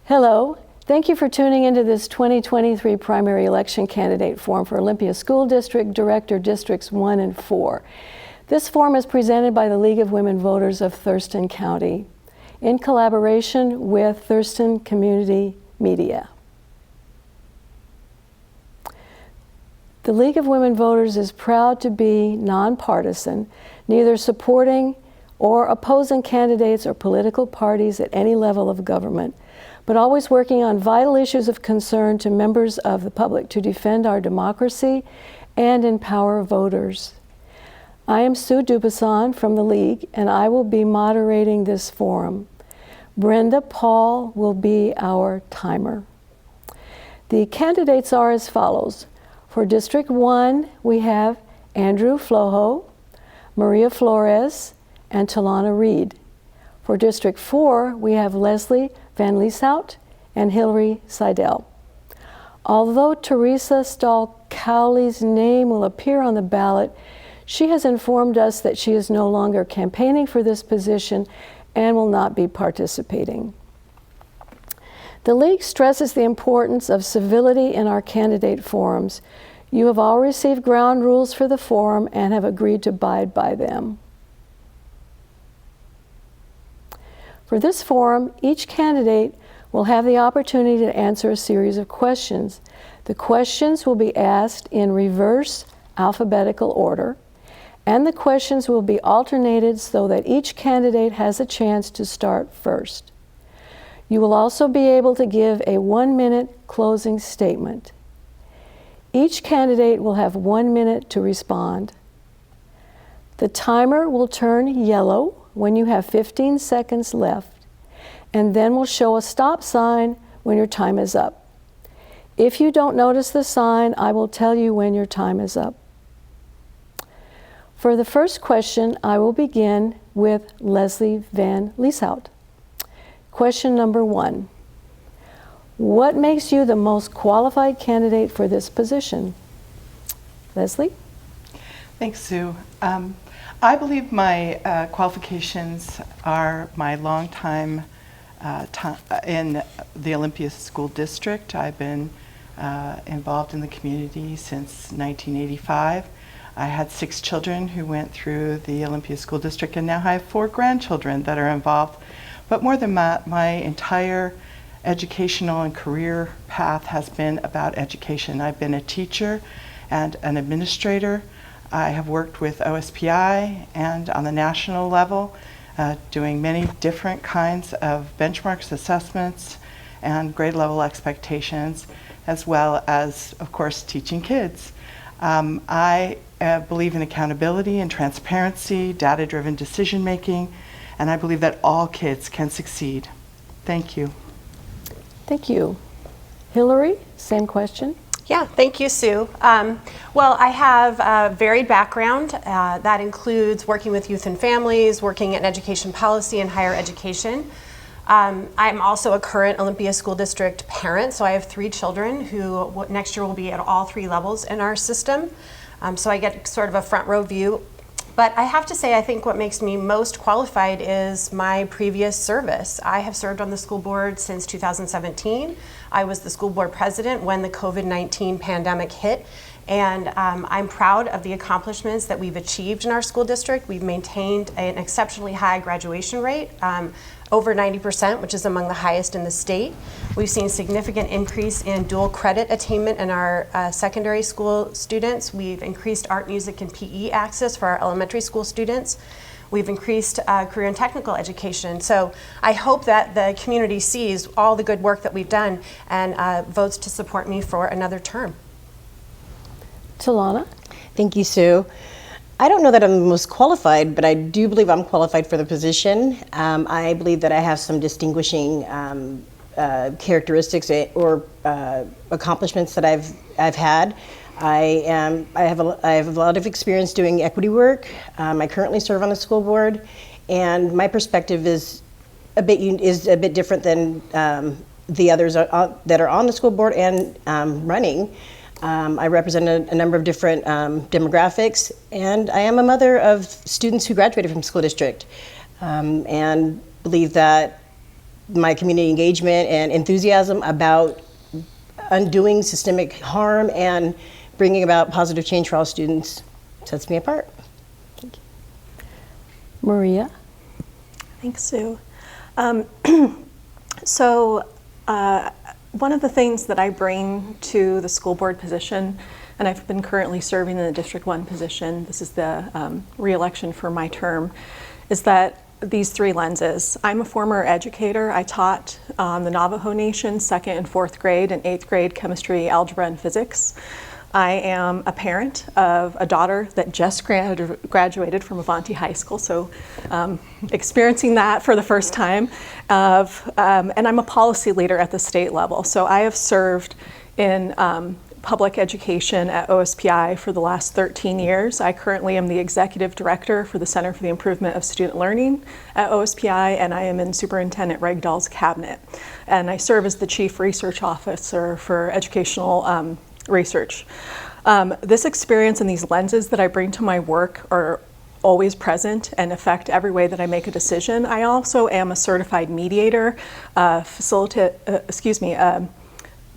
Hello, thank you for tuning into this 2023 primary election candidate forum for Olympia School District Director Districts 1 and 4. This forum is presented by the League of Women Voters of Thurston County in collaboration with Thurston Community Media. The League of Women Voters is proud to be nonpartisan, neither supporting or opposing candidates or political parties at any level of government, but always working on vital issues of concern to members of the public to defend our democracy and empower voters. I am Sue Dubuisson from the League, and I will be moderating this forum. Brenda Paul will be our timer. The candidates are as follows. For District 1, we have Andrew Flojo, Maria Flores, and Talauna Reid. For District 4, we have Leslie Van Leishout and Hilary Seidel. Although Teresa Stahl-Cowley's name will appear on the ballot, she has informed us that she is no longer campaigning for this position and will not be participating. The League stresses the importance of civility in our candidate forums. You have all received ground rules for the forum and have agreed to abide by them. For this forum, each candidate will have the opportunity to answer a series of questions. The questions will be asked in reverse alphabetical order, and the questions will be alternated so that each candidate has a chance to start first. You will also be able to give a 1-minute closing statement. Each candidate will have 1 minute to respond. The timer will turn yellow when you have 15 seconds left, and then will show a stop sign when your time is up. If you don't notice the sign, I will tell you when your time is up. For the first question, I will begin with Leslie Van Leishout. Question number 1. What makes you the most qualified candidate for this position? Leslie? Thanks, Sue. I believe my qualifications are my long time in the Olympia School District. I've been involved in the community since 1985. I had 6 children who went through the Olympia School District, and now I have 4 grandchildren that are involved. But more than that, my entire educational and career path has been about education. I've been a teacher and an administrator. I have worked with OSPI and on the national level, doing many different kinds of benchmarks, assessments, and grade level expectations, as well as, of course, teaching kids. I believe in accountability and transparency, data-driven decision making, and I believe that all kids can succeed. Thank you. Thank you. Hilary, same question. Yeah, thank you, Sue. Well, I have a varied background that includes working with youth and families, working in education policy and higher education. I'm also a current Olympia School District parent, so I have 3 children who next year will be at all 3 levels in our system. So I get sort of a front row view. But I have to say, I think what makes me most qualified is my previous service. I have served on the school board since 2017. I was the school board president when the COVID-19 pandemic hit. And I'm proud of the accomplishments that we've achieved in our school district. We've maintained an exceptionally high graduation rate, over 90%, which is among the highest in the state. We've seen significant increase in dual credit attainment in our secondary school students. We've increased art, music, and PE access for our elementary school students. We've increased career and technical education. So I hope that the community sees all the good work that we've done and votes to support me for another term. Talauna? Thank you, Sue. I don't know that I'm the most qualified, but I do believe I'm qualified for the position. I believe that I have some distinguishing characteristics or accomplishments that I've had. I have a lot of experience doing equity work. I currently serve on the school board, and my perspective is a bit different than the others that are on the school board and running. I represent a number of different demographics, and I am a mother of students who graduated from school district, and believe that my community engagement and enthusiasm about undoing systemic harm and bringing about positive change for all students sets me apart. Maria? Thanks, Sue. One of the things that I bring to the school board position, and I've been currently serving in the District 1 position, this is the re-election for my term, is that these three lenses. I'm a former educator. I taught the Navajo Nation 2nd and 4th grade and 8th grade chemistry, algebra, and physics. I am a parent of a daughter that just graduated from Avanti High School, so experiencing that for the first time. And I'm a policy leader at the state level. So I have served in public education at OSPI for the last 13 years. I currently am the executive director for the Center for the Improvement of Student Learning at OSPI, and I am in Superintendent Regdahl's cabinet. And I serve as the chief research officer for educational research. This experience and these lenses that I bring to my work are always present and affect every way that I make a decision. I also am a certified mediator,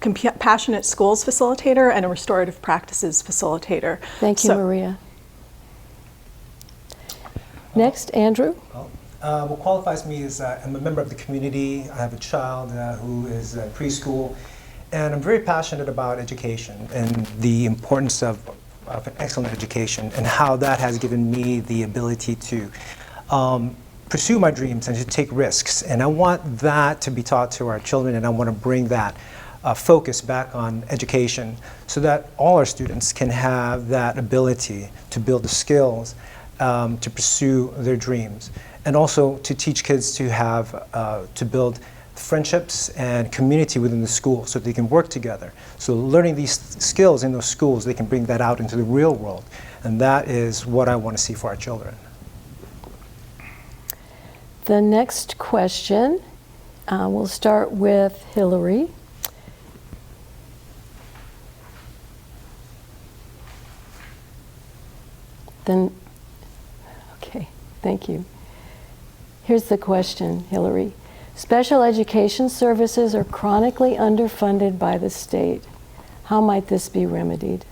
compassionate schools facilitator, and a restorative practices facilitator. Thank you, Maria. Next, Andrew. What qualifies me is I'm a member of the community. I have a child who is preschool. And I'm very passionate about education and the importance of an excellent education and how that has given me the ability to pursue my dreams and to take risks. And I want that to be taught to our children, and I want to bring that focus back on education so that all our students can have that ability to build the skills to pursue their dreams, and also to teach kids to have to build friendships and community within the school so they can work together. So learning these skills in those schools, they can bring that out into the real world. And that is what I want to see for our children. The next question, we'll start with Hilary. Okay, thank you. Here's the question, Hilary. Special education services are chronically underfunded by the state. How might this be remedied?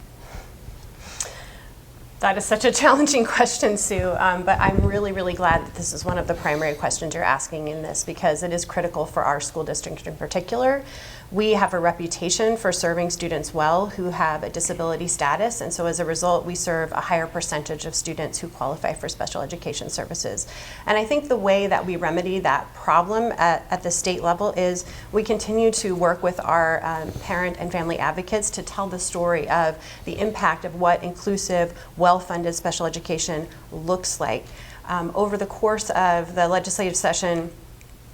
That is such a challenging question, Sue, but I'm really, really glad that this is one of the primary questions you're asking in this, because it is critical for our school district in particular. We have a reputation for serving students well who have a disability status, and so as a result, we serve a higher percentage of students who qualify for special education services. And I think the way that we remedy that problem at the state level is we continue to work with our parent and family advocates to tell the story of the impact of what inclusive, well-funded special education looks like. Over the course of the legislative session,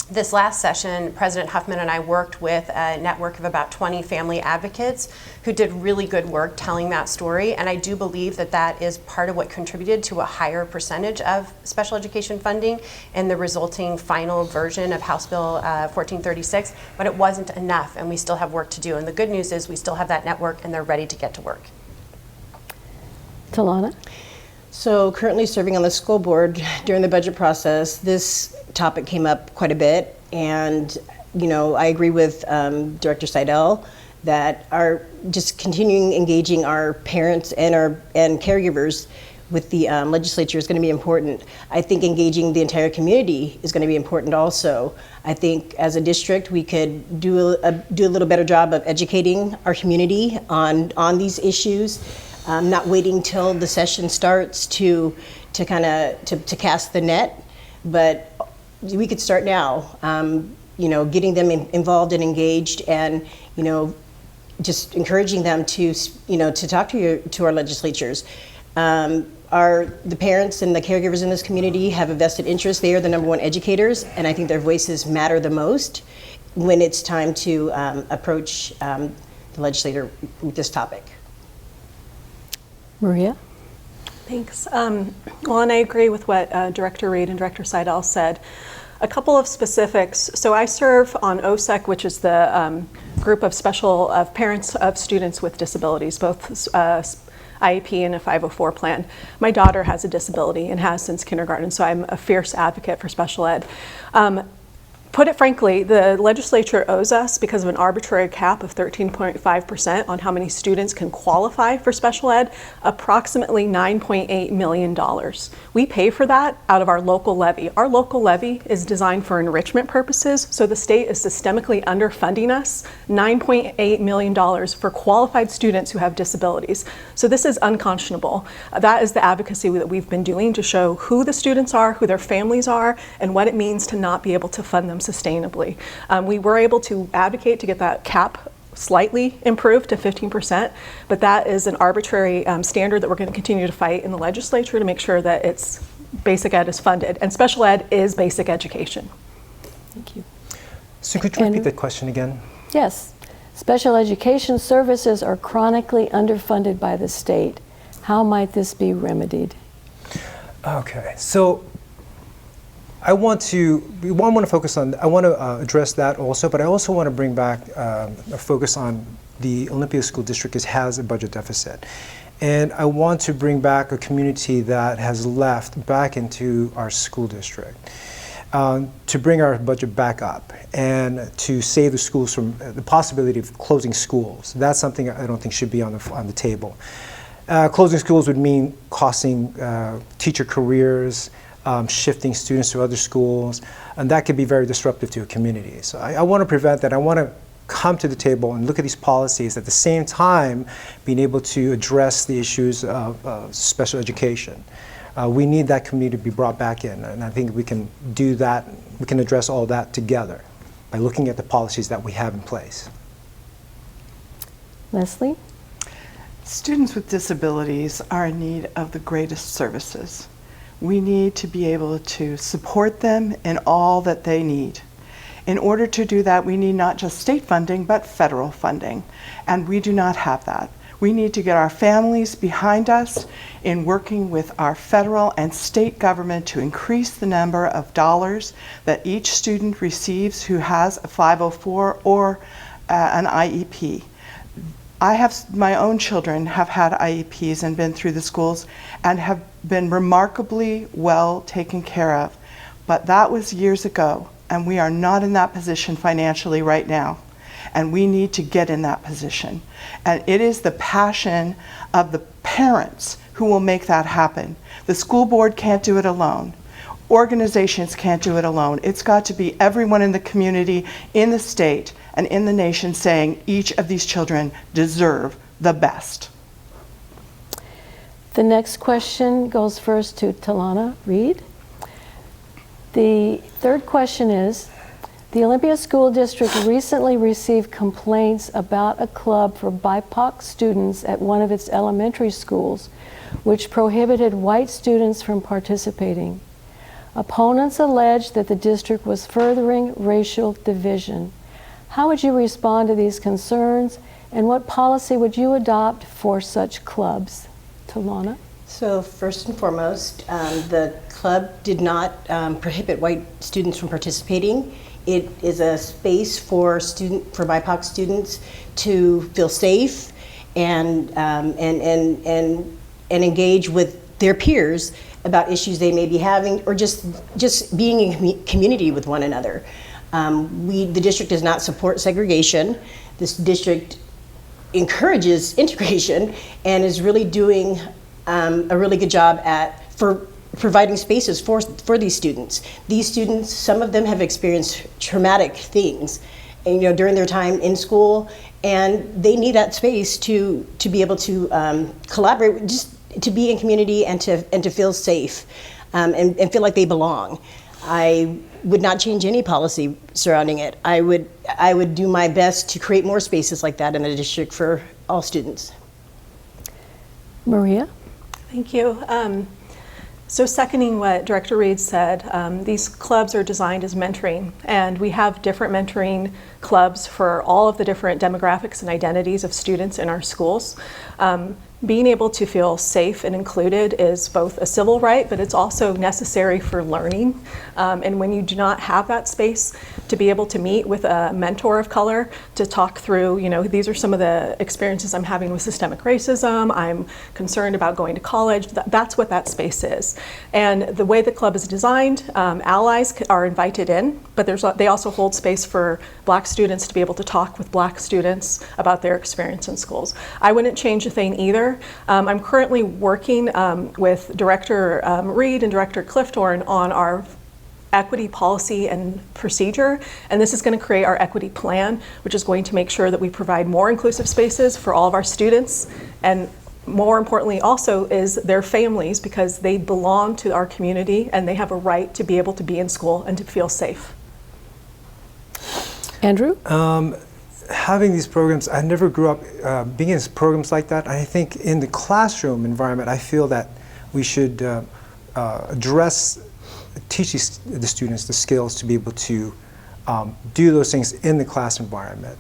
this last session, President Huffman and I worked with a network of about 20 family advocates who did really good work telling that story, and I do believe that that is part of what contributed to a higher percentage of special education funding in the resulting final version of House Bill 1436, but it wasn't enough, and we still have work to do. And the good news is we still have that network, and they're ready to get to work. Talauna? So currently serving on the school board during the budget process, this topic came up quite a bit, and I agree with Director Seidel that our just continuing engaging our parents and caregivers with the legislature is going to be important. I think engaging the entire community is going to be important also. I think as a district we could do a little better job of educating our community on these issues. Not waiting till the session starts to cast the net, but we could start now. Getting them involved and engaged, and just encouraging them to talk to our legislatures. The parents and the caregivers in this community have a vested interest. They are the #1 educators, and I think their voices matter the most when it's time to approach the legislator with this topic. Maria? Thanks. Well, and I agree with what Director Reid and Director Seidel said. A couple of specifics. So I serve on OSEC, which is the group of parents of students with disabilities, both IEP and a 504 plan. My daughter has a disability and has since kindergarten, so I'm a fierce advocate for special ed. Put it frankly, the legislature owes us, because of an arbitrary cap of 13.5% on how many students can qualify for special ed, approximately $9.8 million. We pay for that out of our local levy. Our local levy is designed for enrichment purposes, so the state is systemically underfunding us $9.8 million for qualified students who have disabilities. So this is unconscionable. That is the advocacy that we've been doing to show who the students are, who their families are, and what it means to not be able to fund them sustainably. We were able to advocate to get that cap slightly improved to 15%, but that is an arbitrary standard that we're going to continue to fight in the legislature to make sure that it's basic ed is funded, and special ed is basic education. Thank you. So could you repeat that question again? Yes. Special education services are chronically underfunded by the state. How might this be remedied? Okay, so we want to focus on, I want to address that also, but I also want to bring back a focus on the Olympia School District has a budget deficit. And I want to bring back a community that has left back into our school district to bring our budget back up and to save the schools from the possibility of closing schools. That's something I don't think should be on the table. Closing schools would mean costing teacher careers, shifting students to other schools, and that could be very disruptive to a community. So I want to prevent that. I want to come to the table and look at these policies at the same time being able to address the issues of special education. We need that community to be brought back in, and I think we can do that. We can address all that together by looking at the policies that we have in place. Leslie? Students with disabilities are in need of the greatest services. We need to be able to support them in all that they need. In order to do that, we need not just state funding, but federal funding, and we do not have that. We need to get our families behind us in working with our federal and state government to increase the number of dollars that each student receives who has a 504 or an IEP. My own children have had IEPs and been through the schools and have been remarkably well taken care of. But that was years ago, and we are not in that position financially right now. And we need to get in that position. And it is the passion of the parents who will make that happen. The school board can't do it alone. Organizations can't do it alone. It's got to be everyone in the community, in the state, and in the nation saying each of these children deserve the best. The next question goes first to Talauna. Reid. The third question is, the Olympia School District recently received complaints about a club for BIPOC students at one of its elementary schools, which prohibited white students from participating. Opponents allege that the district was furthering racial division. How would you respond to these concerns, and what policy would you adopt for such clubs? Talana? So first and foremost, the club did not prohibit white students from participating. It is a space for BIPOC students to feel safe and engage with their peers about issues they may be having, or just being in community with one another. The district does not support segregation. This district encourages integration and is really doing a really good job for providing spaces for these students. These students, some of them have experienced traumatic things, and, during their time in school, and they need that space to be able to collaborate, just to be in community and to feel safe and feel like they belong. I would not change any policy surrounding it. I would do my best to create more spaces like that in the district for all students. Maria? Thank you. So seconding what Director Reid said, these clubs are designed as mentoring, and we have different mentoring clubs for all of the different demographics and identities of students in our schools. Being able to feel safe and included is both a civil right, but it's also necessary for learning. And when you do not have that space, to be able to meet with a mentor of color to talk through, these are some of the experiences I'm having with systemic racism, I'm concerned about going to college. That's what that space is. And the way the club is designed, allies are invited in, but they also hold space for Black students to be able to talk with Black students about their experience in schools. I wouldn't change a thing either. I'm currently working with Director Reid and Director Clifthorne on our equity policy and procedure, and this is going to create our equity plan, which is going to make sure that we provide more inclusive spaces for all of our students, and more importantly also is their families, because they belong to our community and they have a right to be able to be in school and to feel safe. Andrew? Having these programs, I never grew up being in programs like that. I think in the classroom environment, I feel that we should teach the students the skills to be able to do those things in the class environment,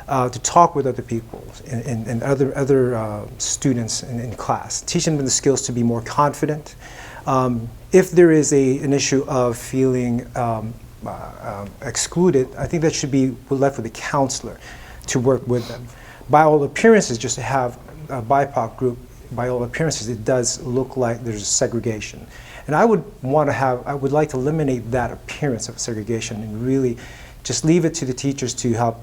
to talk with other people and other students in class, teach them the skills to be more confident. If there is an issue of feeling excluded, I think that should be left with the counselor to work with them. By all appearances, just to have a BIPOC group, by all appearances, it does look like there's a segregation. And I would like to eliminate that appearance of segregation and really just leave it to the teachers to help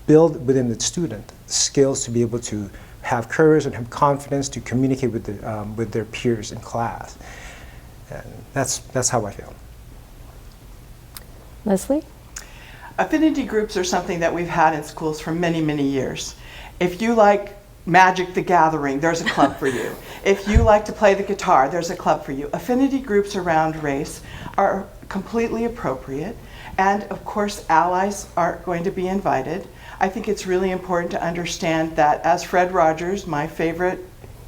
build within the student skills to be able to have courage and have confidence to communicate with their peers in class. And that's how I feel. Leslie? Affinity groups are something that we've had in schools for many, many years. If you like Magic the Gathering, there's a club for you. If you like to play the guitar, there's a club for you. Affinity groups around race are completely appropriate, and of course allies are going to be invited. I think it's really important to understand that, as Fred Rogers, my favorite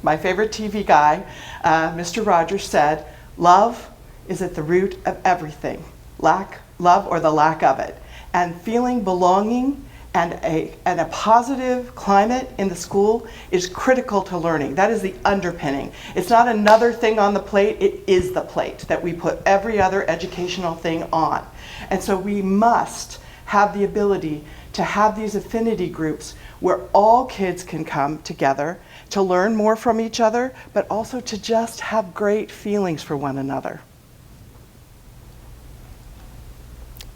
TV guy, Mr. Rogers said, love is at the root of everything. Love or the lack of it. And feeling belonging and a positive climate in the school is critical to learning. That is the underpinning. It's not another thing on the plate, it is the plate that we put every other educational thing on. And so we must have the ability to have these affinity groups where all kids can come together to learn more from each other, but also to just have great feelings for one another.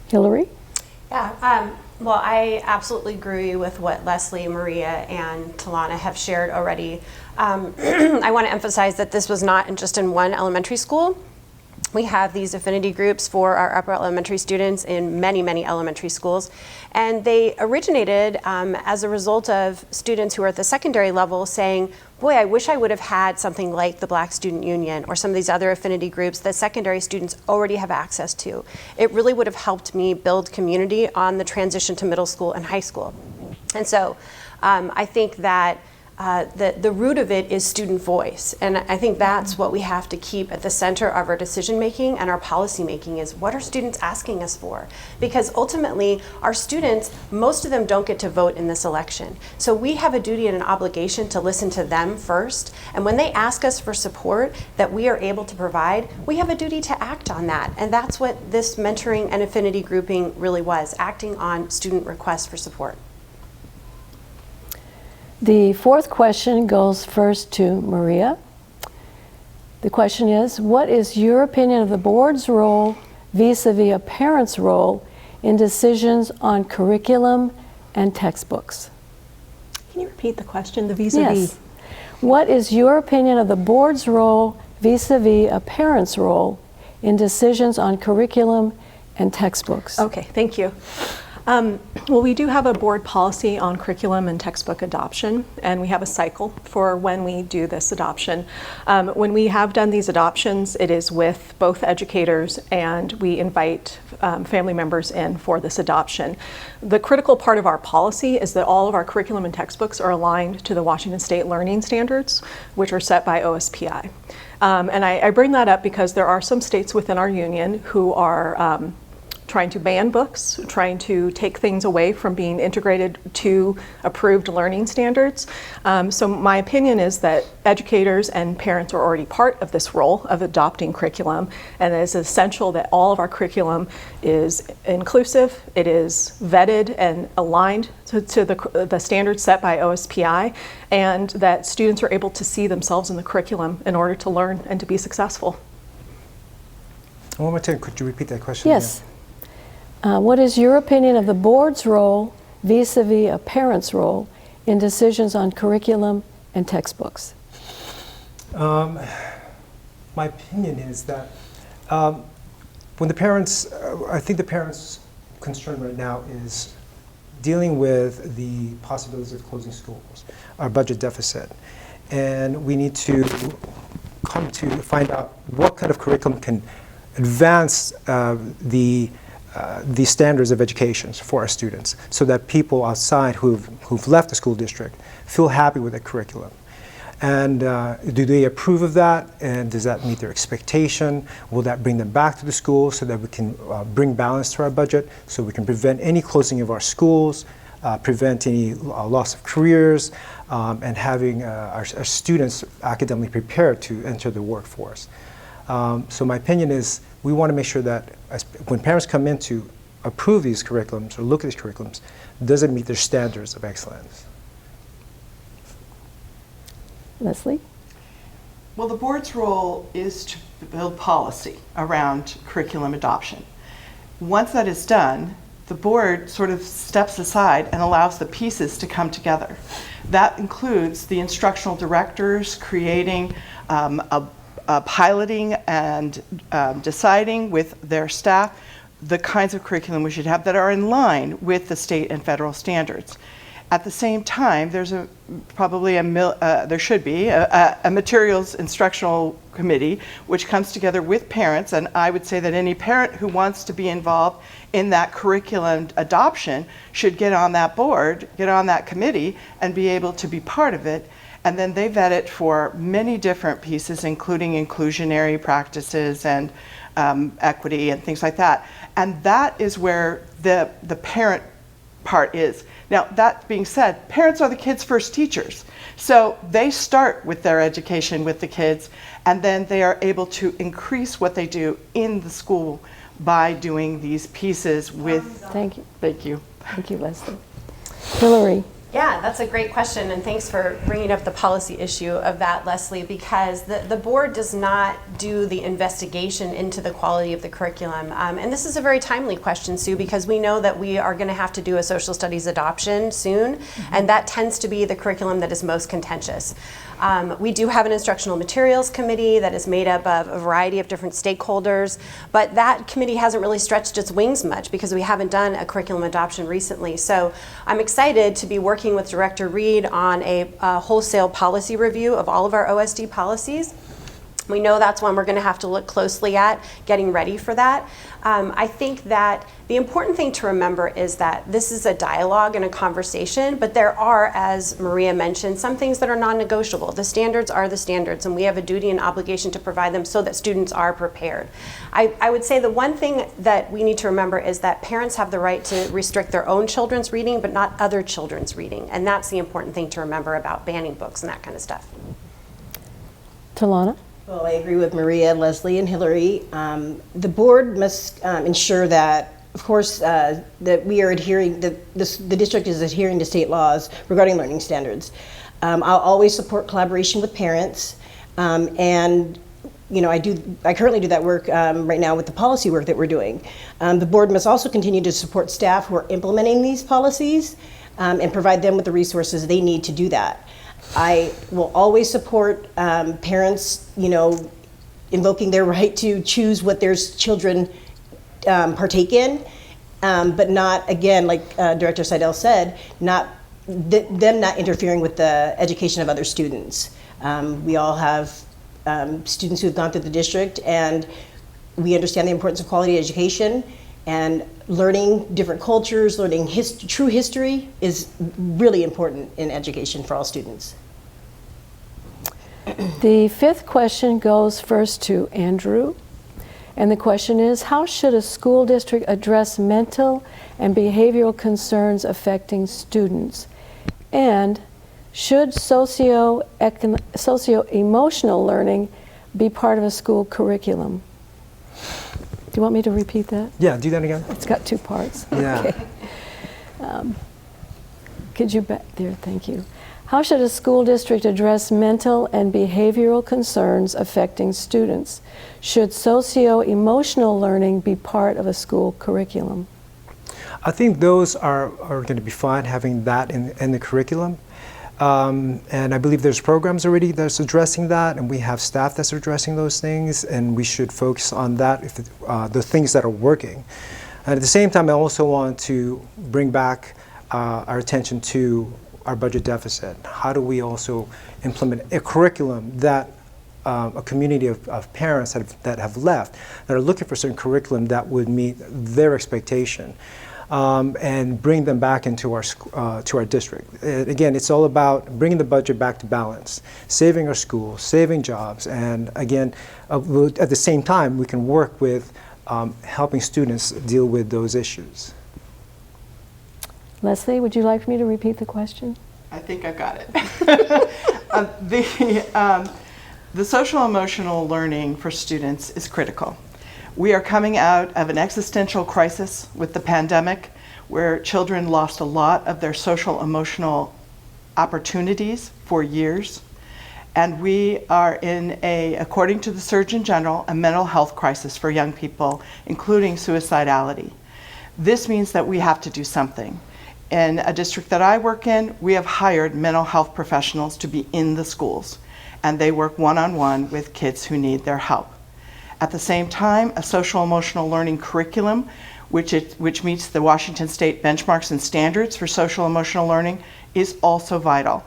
Hilary? Yeah, well, I absolutely agree with what Leslie, Maria, and Talauna have shared already. I want to emphasize that this was not just in one elementary school. We have these affinity groups for our upper elementary students in many, many elementary schools. And they originated as a result of students who are at the secondary level saying, boy, I wish I would have had something like the Black Student Union or some of these other affinity groups that secondary students already have access to. It really would have helped me build community on the transition to middle school and high school. And so I think that the root of it is student voice. And I think that's what we have to keep at the center of our decision making and our policy making, is what are students asking us for? Because ultimately, our students, most of them don't get to vote in this election. So we have a duty and an obligation to listen to them first. And when they ask us for support that we are able to provide, we have a duty to act on that. And that's what this mentoring and affinity grouping really was, acting on student requests for support. The fourth question goes first to Maria. The question is, what is your opinion of the board's role vis-a-vis a parent's role in decisions on curriculum and textbooks? Can you repeat the question, the vis-a-vis? Yes. What is your opinion of the board's role vis-a-vis a parent's role in decisions on curriculum and textbooks? Okay, thank you. Well, we do have a board policy on curriculum and textbook adoption, and we have a cycle for when we do this adoption. When we have done these adoptions, it is with both educators, and we invite family members in for this adoption. The critical part of our policy is that all of our curriculum and textbooks are aligned to the Washington State Learning Standards, which are set by OSPI. And I bring that up because there are some states within our union who are trying to ban books, trying to take things away from being integrated to approved learning standards. So my opinion is that educators and parents are already part of this role of adopting curriculum, and it is essential that all of our curriculum is inclusive, it is vetted and aligned to the standards set by OSPI, and that students are able to see themselves in the curriculum in order to learn and to be successful. One more time, could you repeat that question? Yes. What is your opinion of the board's role vis-a-vis a parent's role in decisions on curriculum and textbooks? My opinion is that when the parents, I think the parents' concern right now is dealing with the possibilities of closing schools, our budget deficit, and we need to come to find out what kind of curriculum can advance the standards of education for our students, so that people outside who've left the school district feel happy with the curriculum. And do they approve of that? And does that meet their expectation? Will that bring them back to the school so that we can bring balance to our budget, so we can prevent any closing of our schools, prevent any loss of careers, and having our students academically prepared to enter the workforce. So my opinion is we want to make sure that when parents come in to approve these curriculums or look at these curriculums, does it meet their standards of excellence? Leslie? Well, the board's role is to build policy around curriculum adoption. Once that is done, the board sort of steps aside and allows the pieces to come together. That includes the instructional directors creating piloting and deciding with their staff the kinds of curriculum we should have that are in line with the state and federal standards. At the same time, there's there should be a materials instructional committee which comes together with parents, and I would say that any parent who wants to be involved in that curriculum adoption should get on that board, get on that committee, and be able to be part of it. And then they vet it for many different pieces, including inclusionary practices and equity and things like that. And that is where the parent part is. Now, that being said, parents are the kids' first teachers. So they start with their education with the kids, and then they are able to increase what they do in the school by doing these pieces with... Thank you. Thank you. Thank you, Leslie. Hilary? Yeah, that's a great question, and thanks for bringing up the policy issue of that, Leslie, because the board does not do the investigation into the quality of the curriculum. And this is a very timely question, Sue, because we know that we are going to have to do a social studies adoption soon, and that tends to be the curriculum that is most contentious. We do have an instructional materials committee that is made up of a variety of different stakeholders, but that committee hasn't really stretched its wings much because we haven't done a curriculum adoption recently. So I'm excited to be working with Director Reid on a wholesale policy review of all of our OSD policies. We know that's one we're going to have to look closely at, getting ready for that. I think that the important thing to remember is that this is a dialogue and a conversation, but there are, as Maria mentioned, some things that are non-negotiable. The standards are the standards, and we have a duty and obligation to provide them so that students are prepared. I would say the one thing that we need to remember is that parents have the right to restrict their own children's reading, but not other children's reading, and that's the important thing to remember about banning books and that kind of stuff. Talauna? Well, I agree with Maria, Leslie, and Hilary. The board must ensure that, of course, that we are adhering, the district is adhering to state laws regarding learning standards. I'll always support collaboration with parents, and I currently do that work right now with the policy work that we're doing. The board must also continue to support staff who are implementing these policies and provide them with the resources they need to do that. I will always support parents, invoking their right to choose what their children partake in, but not, again, like Director Seidel said, them not interfering with the education of other students. We all have students who have gone through the district, and we understand the importance of quality education, and learning different cultures, learning true history is really important in education for all students. The fifth question goes first to Andrew. And the question is, how should a school district address mental and behavioral concerns affecting students? And should socio-emotional learning be part of a school curriculum? Do you want me to repeat that? Yeah, do that again. It's got two parts. Yeah. Okay. Could you back there? Thank you. How should a school district address mental and behavioral concerns affecting students? Should socio-emotional learning be part of a school curriculum? I think those are going to be fine, having that in the curriculum. And I believe there's programs already that's addressing that, and we have staff that's addressing those things, and we should focus on that, if the things that are working. And at the same time, I also want to bring back our attention to our budget deficit. How do we also implement a curriculum that a community of parents that have left, that are looking for certain curriculum that would meet their expectation, and bring them back into our district. Again, it's all about bringing the budget back to balance, saving our schools, saving jobs, and again, at the same time, we can work with helping students deal with those issues. Leslie, would you like for me to repeat the question? I think I've got it. The social emotional learning for students is critical. We are coming out of an existential crisis with the pandemic, where children lost a lot of their social emotional opportunities for years. And we are in according to the Surgeon General, a mental health crisis for young people, including suicidality. This means that we have to do something. In a district that I work in, we have hired mental health professionals to be in the schools, and they work one-on-one with kids who need their help. At the same time, a social emotional learning curriculum, which meets the Washington State benchmarks and standards for social emotional learning, is also vital.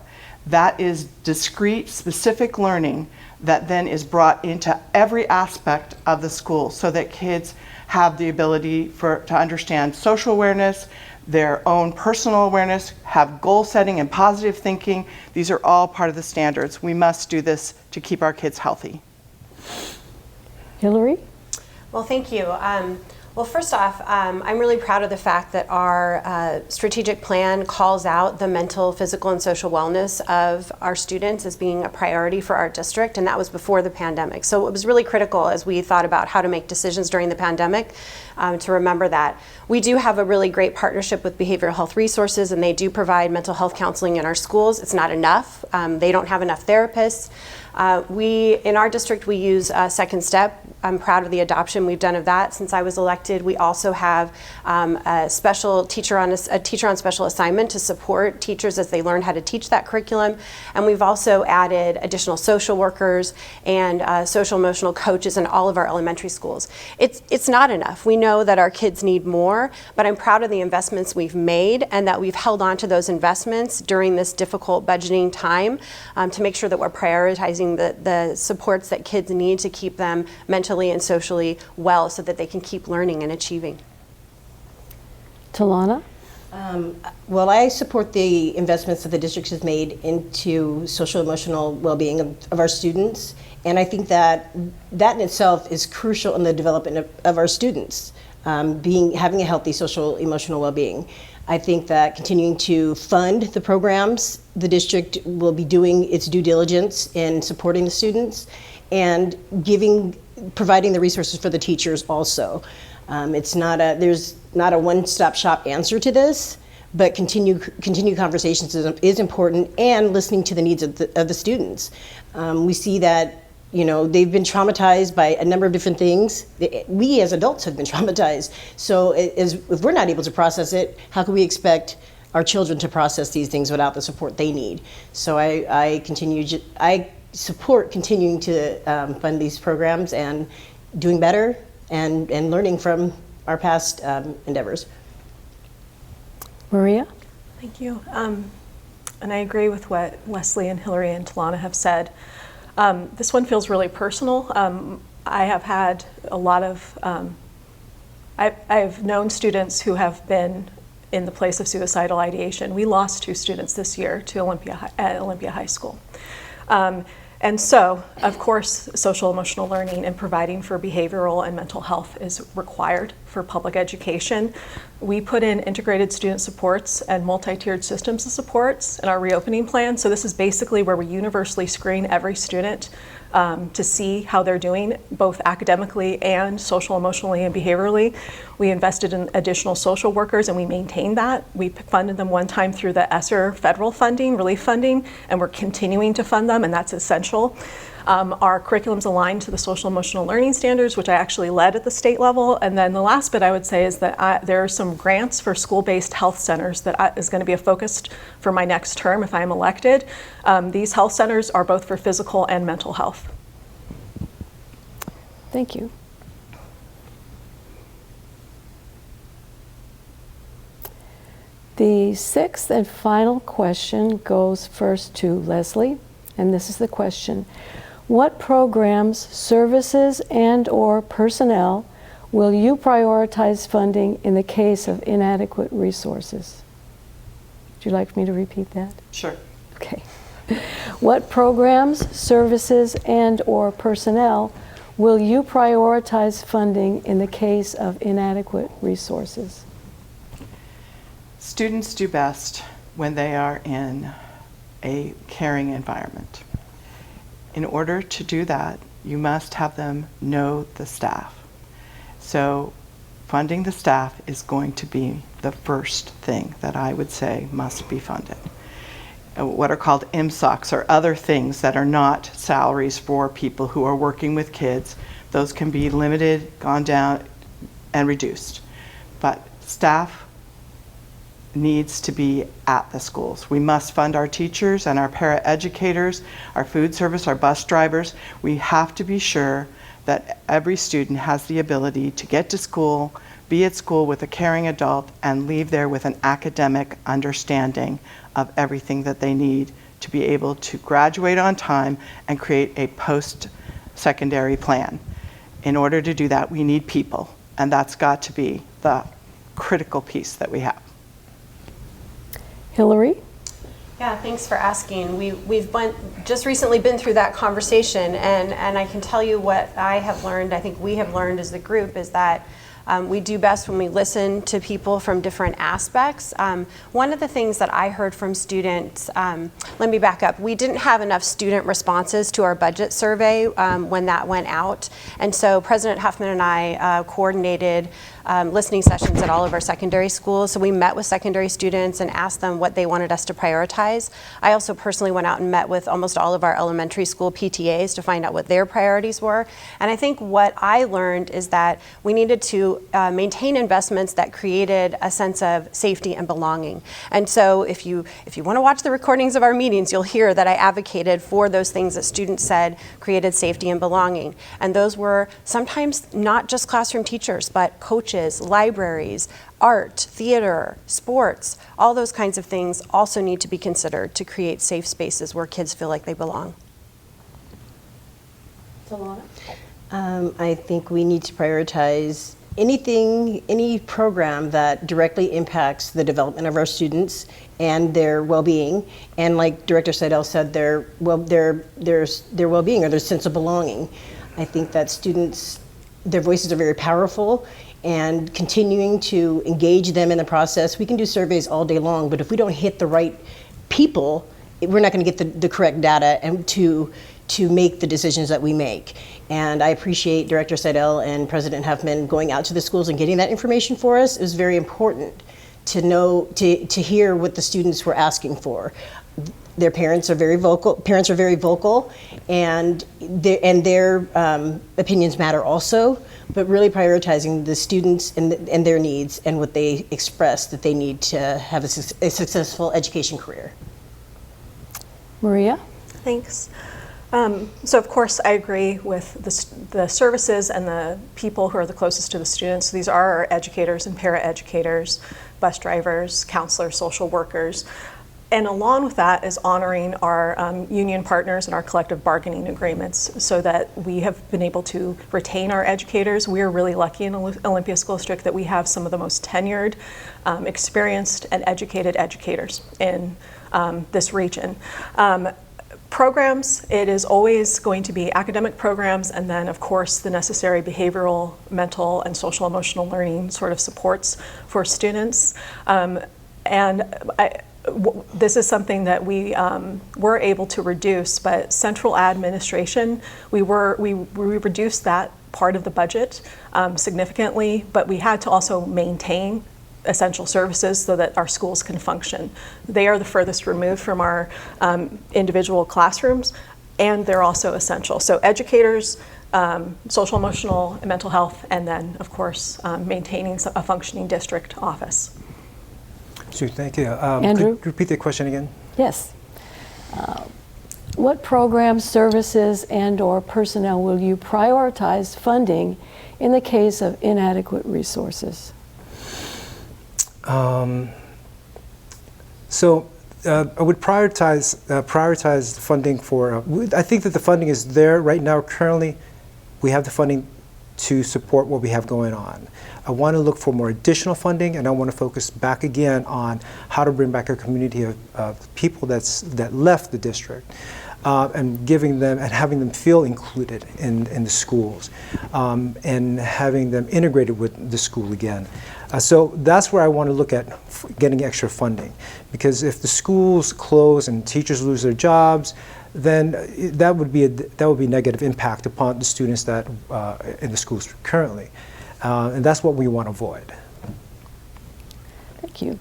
That is discrete, specific learning that then is brought into every aspect of the school, so that kids have the ability to understand social awareness, their own personal awareness, have goal setting and positive thinking. These are all part of the standards. We must do this to keep our kids healthy. Hilary? Well, thank you. Well, first off, I'm really proud of the fact that our strategic plan calls out the mental, physical, and social wellness of our students as being a priority for our district, and that was before the pandemic. So it was really critical as we thought about how to make decisions during the pandemic to remember that. We do have a really great partnership with Behavioral Health Resources, and they do provide mental health counseling in our schools. It's not enough. They don't have enough therapists. In our district, we use Second Step. I'm proud of the adoption we've done of that since I was elected. We also have a special teacher on special assignment to support teachers as they learn how to teach that curriculum. And we've also added additional social workers and social emotional coaches in all of our elementary schools. It's not enough. We know that our kids need more, but I'm proud of the investments we've made and that we've held on to those investments during this difficult budgeting time to make sure that we're prioritizing the supports that kids need to keep them mentally and socially well, so that they can keep learning and achieving. Talauna? Well, I support the investments that the district has made into social emotional well-being of our students, and I think that in itself is crucial in the development of our students, having a healthy social emotional well-being. I think that continuing to fund the programs, the district will be doing its due diligence in supporting the students and providing the resources for the teachers also. There's not a one-stop shop answer to this, but continued conversations is important, and listening to the needs of the students. We see that they've been traumatized by a number of different things. We as adults have been traumatized. So if we're not able to process it, how can we expect our children to process these things without the support they need? So I support continuing to fund these programs and doing better and learning from our past endeavors. Maria? Thank you. And I agree with what Leslie and Hilary and Talauna have said. This one feels really personal. I have had a lot of, I've known students who have been in the place of suicidal ideation. We lost 2 students this year to Olympia High School. And so, of course, social emotional learning and providing for behavioral and mental health is required for public education. We put in integrated student supports and multi-tiered systems of supports in our reopening plan. So this is basically where we universally screen every student to see how they're doing, both academically and social, emotionally, and behaviorally. We invested in additional social workers and we maintained that. We funded them one time through the ESSER federal funding, relief funding, and we're continuing to fund them, and that's essential. Our curriculum's aligned to the social emotional learning standards, which I actually led at the state level. And then the last bit I would say is that there are some grants for school-based health centers that is going to be a focus for my next term if I'm elected. These health centers are both for physical and mental health. Thank you. The sixth and final question goes first to Leslie, and this is the question. What programs, services, and/or personnel will you prioritize funding in the case of inadequate resources? Would you like me to repeat that? Sure. Okay. What programs, services, and/or personnel will you prioritize funding in the case of inadequate resources? Students do best when they are in a caring environment. In order to do that, you must have them know the staff. So funding the staff is going to be the first thing that I would say must be funded. What are called MSOCs or other things that are not salaries for people who are working with kids, those can be limited, gone down, and reduced. But staff needs to be at the schools. We must fund our teachers and our paraeducators, our food service, our bus drivers. We have to be sure that every student has the ability to get to school, be at school with a caring adult, and leave there with an academic understanding of everything that they need to be able to graduate on time and create a post-secondary plan. In order to do that, we need people, and that's got to be the critical piece that we have. Hilary? Yeah, thanks for asking. We've just recently been through that conversation, and I can tell you what I have learned, I think we have learned as the group, is that we do best when we listen to people from different aspects. One of the things that I heard from students, let me back up, we didn't have enough student responses to our budget survey when that went out, and so President Huffman and I coordinated listening sessions at all of our secondary schools. So we met with secondary students and asked them what they wanted us to prioritize. I also personally went out and met with almost all of our elementary school PTAs to find out what their priorities were. And I think what I learned is that we needed to maintain investments that created a sense of safety and belonging. And so if you want to watch the recordings of our meetings, you'll hear that I advocated for those things that students said created safety and belonging. And those were sometimes not just classroom teachers, but coaches, libraries, art, theater, sports, all those kinds of things also need to be considered to create safe spaces where kids feel like they belong. Talauna? I think we need to prioritize any program that directly impacts the development of our students and their well-being, and like Director Seidel said, their well-being or their sense of belonging. I think that students, their voices are very powerful, and continuing to engage them in the process. We can do surveys all day long, but if we don't hit the right people, we're not going to get the correct data and to make the decisions that we make. And I appreciate Director Seidel and President Huffman going out to the schools and getting that information for us. It was very important to know, to hear what the students were asking for. Their parents are very vocal. And their opinions matter also. But really prioritizing the students and their needs and what they express that they need to have a successful education career. Maria? Thanks. So of course I agree with the services and the people who are the closest to the students. These are our educators and paraeducators, bus drivers, counselors, social workers. And along with that is honoring our union partners and our collective bargaining agreements so that we have been able to retain our educators. We are really lucky in Olympia School District that we have some of the most tenured, experienced, and educated educators in this region. programs, it is always going to be academic programs, and then of course the necessary behavioral, mental, and social emotional learning sort of supports for students. This is something that we were able to reduce, but central administration, we reduced that part of the budget significantly, but we had to also maintain essential services so that our schools can function. They are the furthest removed from our individual classrooms, and they're also essential. So educators, social, emotional, and mental health, and then of course maintaining a functioning district office. Sure, thank you. Andrew? Could you repeat the question again? Yes. What programs, services, and/or personnel will you prioritize funding in the case of inadequate resources? I would prioritize funding for, I think that the funding is there right now. Currently, we have the funding to support what we have going on. I want to look for more additional funding, and I want to focus back again on how to bring back a community of people that left the district, and giving them and having them feel included in the schools, and having them integrated with the school again. So that's where I want to look at getting extra funding, because if the schools close and teachers lose their jobs, then that would be negative impact upon the students that in the schools currently, and that's what we want to avoid. Thank you.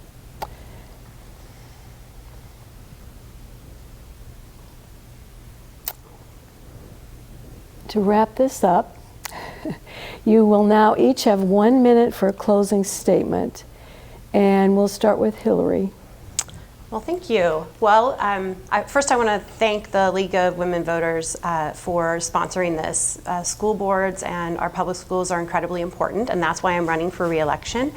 To wrap this up, you will now each have 1 minute for a closing statement, and we'll start with Hilary. Well, thank you. Well, first I want to thank the League of Women Voters for sponsoring this. School boards and our public schools are incredibly important, and that's why I'm running for re-election.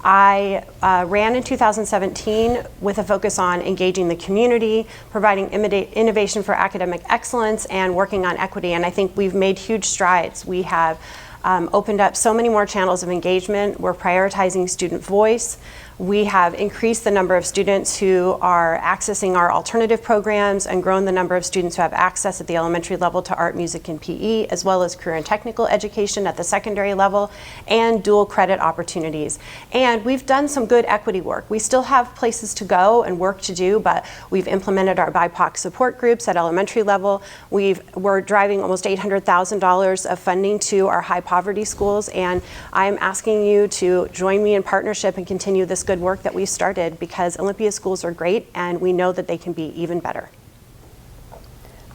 I ran in 2017 with a focus on engaging the community, providing innovation for academic excellence, and working on equity, and I think we've made huge strides. We have opened up so many more channels of engagement. We're prioritizing student voice. We have increased the number of students who are accessing our alternative programs and grown the number of students who have access at the elementary level to art, music, and PE, as well as career and technical education at the secondary level, and dual credit opportunities. And we've done some good equity work. We still have places to go and work to do, but we've implemented our BIPOC support groups at elementary level. We're driving almost $800,000 of funding to our high poverty schools, and I'm asking you to join me in partnership and continue this good work that we started, because Olympia schools are great and we know that they can be even better.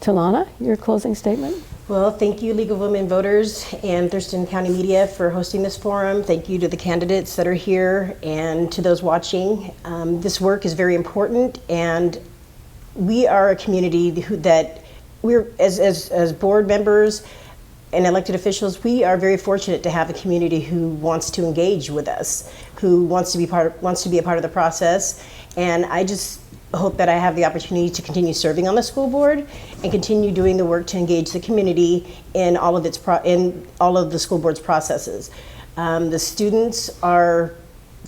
Talauna, your closing statement? Well, thank you, League of Women Voters and Thurston County Media, for hosting this forum. Thank you to the candidates that are here and to those watching. This work is very important, and we are a community that we're, as board members and elected officials, we are very fortunate to have a community who wants to engage with us, who wants to be a part of the process. And I just hope that I have the opportunity to continue serving on the school board and continue doing the work to engage the community in all of the school board's processes. The students are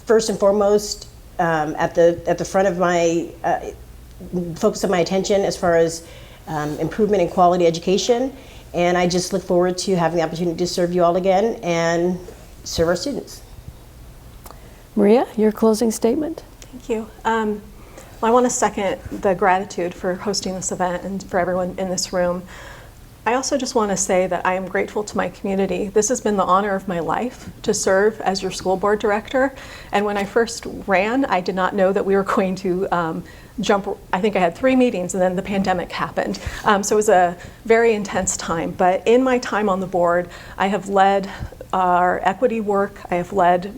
first and foremost at the front of my focus of my attention as far as improvement in quality education. And I just look forward to having the opportunity to serve you all again and serve our students. Maria, your closing statement? Thank you. Well, I want to second the gratitude for hosting this event and for everyone in this room. I also just want to say that I am grateful to my community. This has been the honor of my life to serve as your school board director. And when I first ran, I did not know that we were going to I think I had 3 meetings and then the pandemic happened. So it was a very intense time. But in my time on the board, I have led our equity work. I have led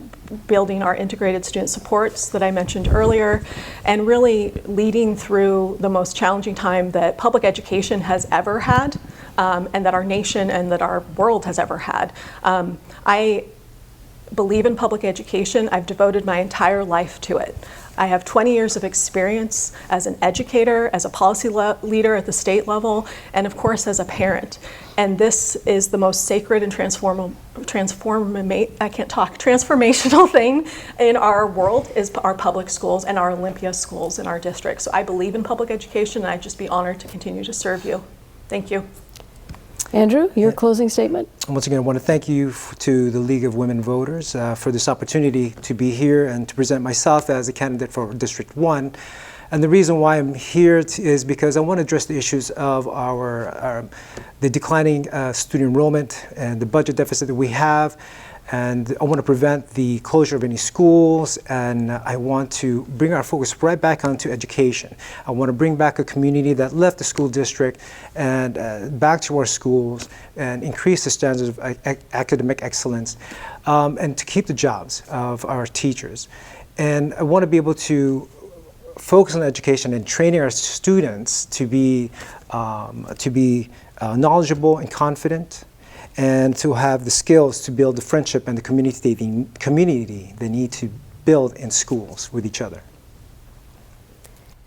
building our integrated student supports that I mentioned earlier, and really leading through the most challenging time that public education has ever had, and that our nation and that our world has ever had. I believe in public education. I've devoted my entire life to it. I have 20 years of experience as an educator, as a policy leader at the state level, and of course as a parent. And this is the most sacred and transformational thing in our world is our public schools and our Olympia schools in our district. So I believe in public education, and I'd just be honored to continue to serve you. Thank you. Andrew, your closing statement? Once again, I want to thank you to the League of Women Voters for this opportunity to be here and to present myself as a candidate for District 1. And the reason why I'm here is because I want to address the issues of the declining student enrollment and the budget deficit that we have. And I want to prevent the closure of any schools, and I want to bring our focus right back onto education. I want to bring back a community that left the school district and back to our schools and increase the standards of academic excellence and to keep the jobs of our teachers. And I want to be able to focus on education and training our students to be knowledgeable and confident, and to have the skills to build the friendship and the community they need to build in schools with each other.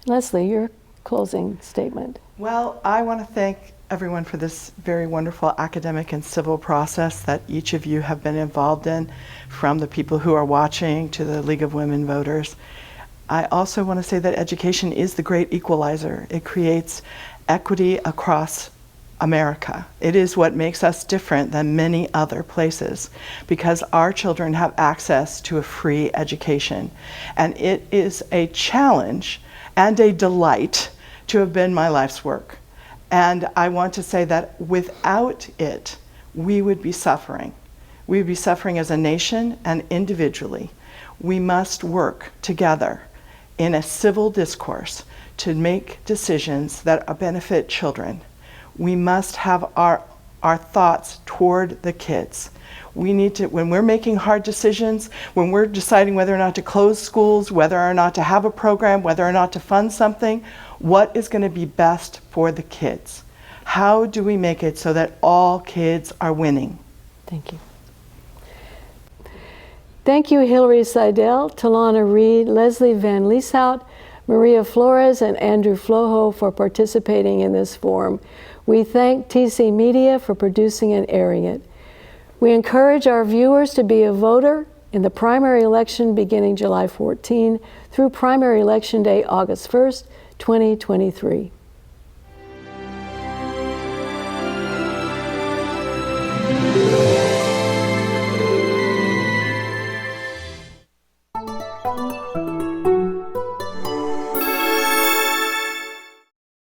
Leslie, your closing statement. Well, I want to thank everyone for this very wonderful academic and civil process that each of you have been involved in, from the people who are watching to the League of Women Voters. I also want to say that education is the great equalizer. It creates equity across America. It is what makes us different than many other places, because our children have access to a free education. And it is a challenge and a delight to have been my life's work. And I want to say that without it, we would be suffering. We would be suffering as a nation and individually. We must work together in a civil discourse to make decisions that benefit children. We must have our thoughts toward the kids. We need to, when we're making hard decisions, when we're deciding whether or not to close schools, whether or not to have a program, whether or not to fund something, what is going to be best for the kids? How do we make it so that all kids are winning? Thank you. Thank you, Hilary Seidel, Talauna Reid, Leslie Van Leishout, Maria Flores, and Andrew Flojo for participating in this forum. We thank TCMedia for producing and airing it. We encourage our viewers to be a voter in the primary election beginning July 14 through primary election day, August 1st, 2023.